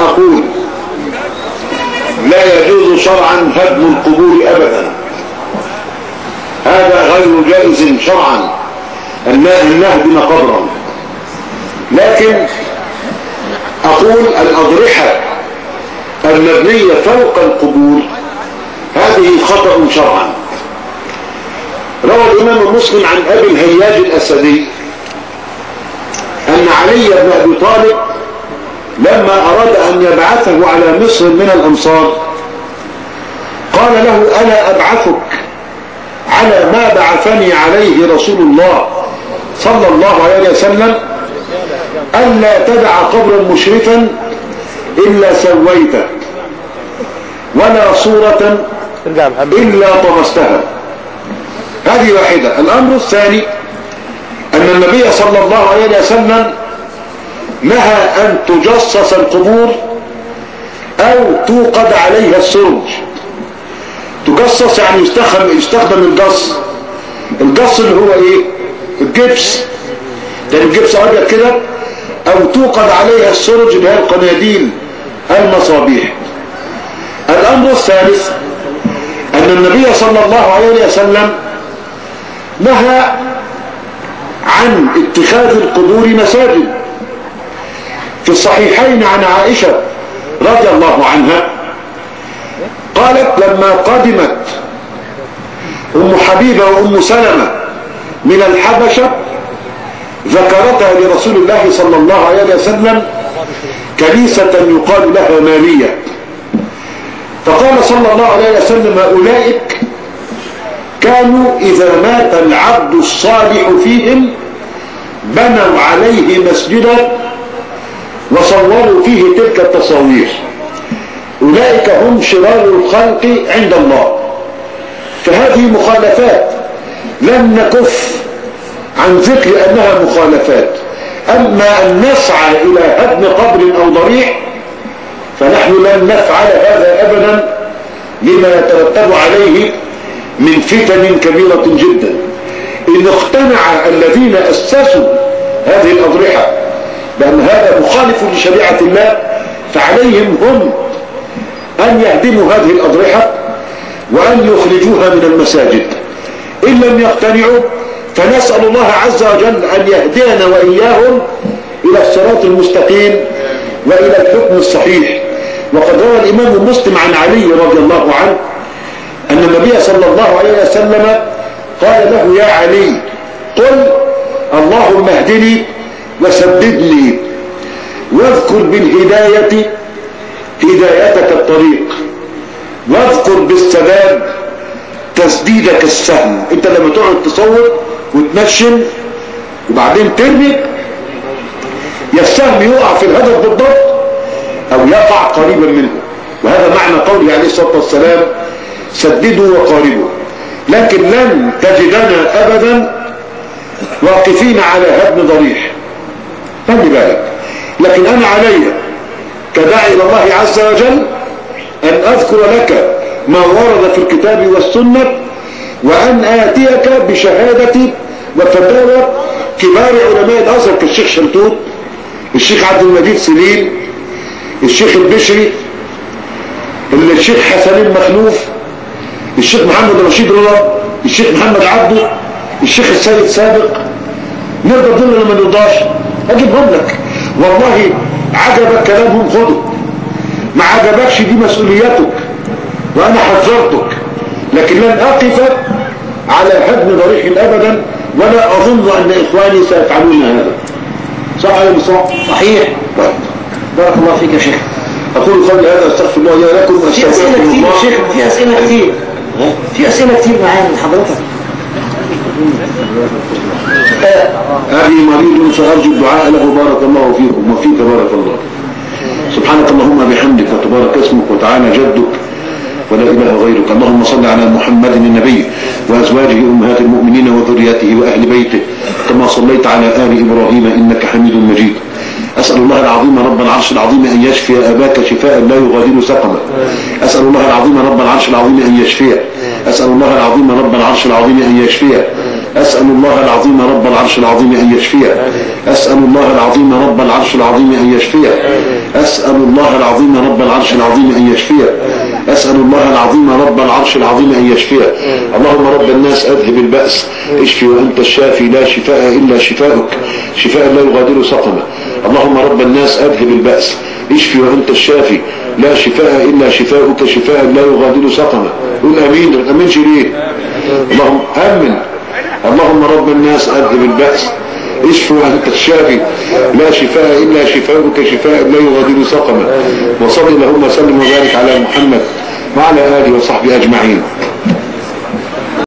أقول لا يجوز شرعا هدم القبور أبدا، هذا غير جائز شرعا أن نهدم قبرا، لكن أقول الأضرحة المبنية فوق القبور هذه خطأ شرعا. روى الإمام مسلم عن أبي الهياج الأسدي أن علي بن أبي طالب لما أراد أن يبعثه على مصر من الأمصار قال له ألا أبعثك على ما بعثني عليه رسول الله صلى الله عليه وسلم ألا تدع قبرا مشرفا إلا سويته ولا صورة إلا طمستها. هذه واحدة. الأمر الثاني أن النبي صلى الله عليه وسلم نهى أن تجصص القبور أو توقد عليها السرج. تجصص يعني يستخدم الجص اللي هو ايه؟ الجبس، يعني الجبس أبيض كده، أو توقد عليها السرج اللي هي القناديل المصابيح. الأمر الثالث أن النبي صلى الله عليه وسلم نهى عن اتخاذ القبور مساجد. في الصحيحين عن عائشة رضي الله عنها قالت لما قدمت أم حبيبة وأم سلمة من الحبشة ذكرتها لرسول الله صلى الله عليه وسلم كنيسة يقال لها مالية، فقال صلى الله عليه وسلم أولئك كانوا إذا مات العبد الصالح فيهم بنوا عليه مسجدا وصوروا فيه تلك التصاوير، أولئك هم شرار الخلق عند الله. فهذه مخالفات لم نكف عن ذكر أنها مخالفات، أما أن نسعى إلى هدم قبر أو ضريح فنحن لن نفعل هذا أبدا لما يترتب عليه من فتن كبيرة جدا. إن اقتنع الذين أسسوا هذه الأضرحة بأن هذا مخالف لشريعة الله فعليهم هم أن يهدموا هذه الأضرحة وأن يخرجوها من المساجد. إن لم يقتنعوا فنسأل الله عز وجل أن يهدينا وإياهم إلى الصراط المستقيم وإلى الحكم الصحيح. وقد روى الإمام مسلم عن علي رضي الله عنه أن النبي صلى الله عليه وسلم قال له يا علي قل اللهم اهدني وسددني واذكر بالهداية هدايتك الطريق واذكر بالسداد تسديدك السهم. انت لما تقعد تصور وتنشن وبعدين ترمي يا السهم يقع في الهدف بالضبط او يقع قريبا منه، وهذا معنى قوله عليه الصلاة والسلام سددوا وقاربوا. لكن لن تجدنا ابدا واقفين على هدم ضريح، خلي بالك. لكن انا علي كداعي الى الله عز وجل ان اذكر لك ما ورد في الكتاب والسنة وان اتيك بشهادة وفتاوى كبار علماء الازهر كالشيخ شلتوت، الشيخ عبد المجيد سليم، الشيخ البشري، الشيخ حسنين مخلوف، الشيخ محمد رشيد رضا، الشيخ محمد عبده، الشيخ السيد سابق. نرضى دول لما نرضاش اجيبهم لك. والله عجبك كلامهم خده، ما عجبكش دي مسؤوليتك وانا حذرتك، لكن لن اقف على هدم ضريح ابدا ولا اظن ان اخواني سيفعلون هذا. صح ولا مش صح؟ صحيح. بارك الله فيك يا شيخ. اقول قبل هذا استغفر الله لي ولكم واستغفر الله. في اسئله كتير يا شيخ، في اسئله كتير، في اسئله كتير معايا من حضرتك. أبي مريض فأرجو الدعاء له بارك الله فيكم وفيك بارك الله. سبحانك اللهم بحمدك وتبارك اسمك وتعالى جدك ولا إله غيرك. اللهم صل على محمد النبي وأزواجه أمهات المؤمنين وذرياته وأهل بيته كما صليت على آل إبراهيم إنك حميد مجيد. أسأل الله العظيم رب العرش العظيم أن يشفي أباك شفاء لا يغادر سقما. أسأل الله العظيم رب العرش العظيم أن يشفيه. أسأل الله العظيم رب العرش العظيم أن يشفيه أسأل الله العظيم رب العرش العظيم أن يشفيه. أسأل الله العظيم رب العرش العظيم أن يشفيه. أسأل الله العظيم رب العرش العظيم أن يشفيه. أسأل الله العظيم رب العرش العظيم أن يشفيه. اللهم رب الناس أذهب البأس اشفي وأنت الشافي لا شفاء إلا شفاؤك شفاء لا يغادر سقما. اللهم رب الناس أذهب البأس اشفي وأنت الشافي لا شفاء إلا شفاؤك شفاء لا يغادر سقما. قل أمين. ما تأمنش ليه؟ اللهم أمن. اللهم رب الناس أذهب البأس اشفي وأنت الشافي لا شفاء إلا شفاؤك شفاء لا يغادر سقما. وصل اللهم وسلم وبارك على محمد وعلى آله وصحبه أجمعين.